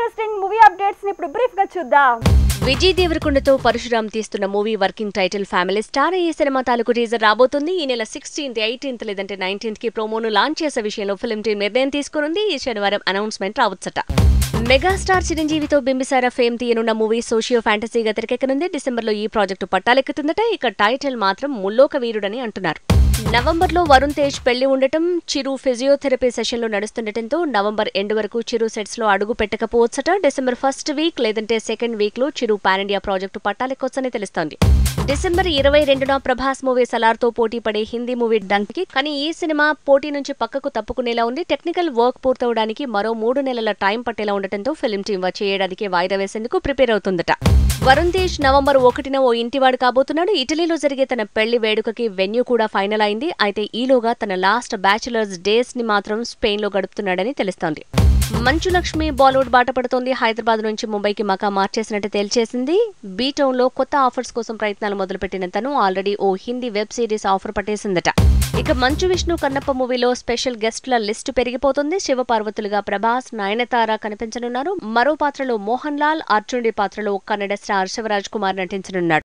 Interesting movie updates ని ఇప్పుడు brief గా చూద్దాం. విజయ్ దేవరకొండతో పరశురామ్ తీస్తున్న movie working title family star. ఈ సినిమా తాలూకు టీజర్ రాబోతుంది. ఈ నెల 16th, 18th లేదంటే 19th కి ప్రోమోను లాంచ్ చేసే విషయంలో ఫిల్మ్ టీం నిర్ణయం తీసుకునుంది. ఈ శనివారం అనౌన్స్మెంట్ రావచ్చట. మెగాస్టార్ చిరంజీవితో బింబిసార ఫేమ్ తీయనున్న మూవీ సోషియో ఫ్యాంటసీగా తెరకెక్కనుంది. డిసెంబర్లో ఈ ప్రాజెక్టు పట్టాలెక్కుతుందట. ఇక టైటిల్ మాత్రం ముల్లోక వీరుడని అంటున్నారు. నవంబర్లో వరుణ్ తేజ్ పెళ్లి ఉండటం, చిరు ఫిజియోథెరపీ సెషన్లు నడుస్తుండటంతో నవంబర్ ఎండ్ వరకు చిరు సెట్స్ లో అడుగు పెట్టకపోవచ్చట. డిసెంబర్ ఫస్ట్ వీక్ లేదంటే సెకండ్ వీక్ లో చిరు పాన్ ఇండియా ప్రాజెక్టు పట్టాలెక్కొచ్చని తెలుస్తోంది. డిసెంబర్ 22న ప్రభాస్ మూవీ సలార్ తో పోటీ పడే హిందీ మూవీ డంకి. కానీ ఈ సినిమా పోటీ నుంచి పక్కకు తప్పుకునేలా ఉంది. టెక్నికల్ వర్క్ పూర్తవడానికి మరో 3 నెలల టైం పట్టేలా ఉండటంతో ఫిల్మ్ టీం వచ్చే ఏడాదికి వాయిదా వేసేందుకు ప్రిపేర్ అవుతుందట. వరుణ్ తేజ్ నవంబర్ 1న ఓ ఇంటివాడు కాబోతున్నాడు. ఇటలీలో జరిగే తన పెళ్లి వేడుకకి వెన్యూ కూడా ఫైనల్ అయింది. అయితే ఈలోగా తన లాస్ట్ బ్యాచులర్స్ డేస్ ని మాత్రం స్పెయిన్ లో గడుపుతున్నాడని తెలుస్తోంది. మంచు లక్ష్మి బాలీవుడ్ బాట పడుతోంది. హైదరాబాద్ నుంచి ముంబైకి మకా మార్చేసినట్టు తేల్చేసింది. బీ టౌన్ లో కొత్త ఆఫర్స్ కోసం ప్రయత్నాలు మొదలుపెట్టిన తను ఆల్రెడీ ఓ హిందీ వెబ్ సిరీస్ ఆఫర్ పట్టేసిందట. ఇక మంచు విష్ణు కన్నప్ప మూవీలో స్పెషల్ గెస్ట్ల లిస్టు పెరిగిపోతుంది. శివపార్వతులుగా ప్రభాస్, నయనతార కనిపించనున్నారు. మరో పాత్రలో మోహన్ లాల్, అర్జునుడి పాత్రలో కన్నడ స్టార్ శివరాజ్ కుమార్ నటించనున్నాడు.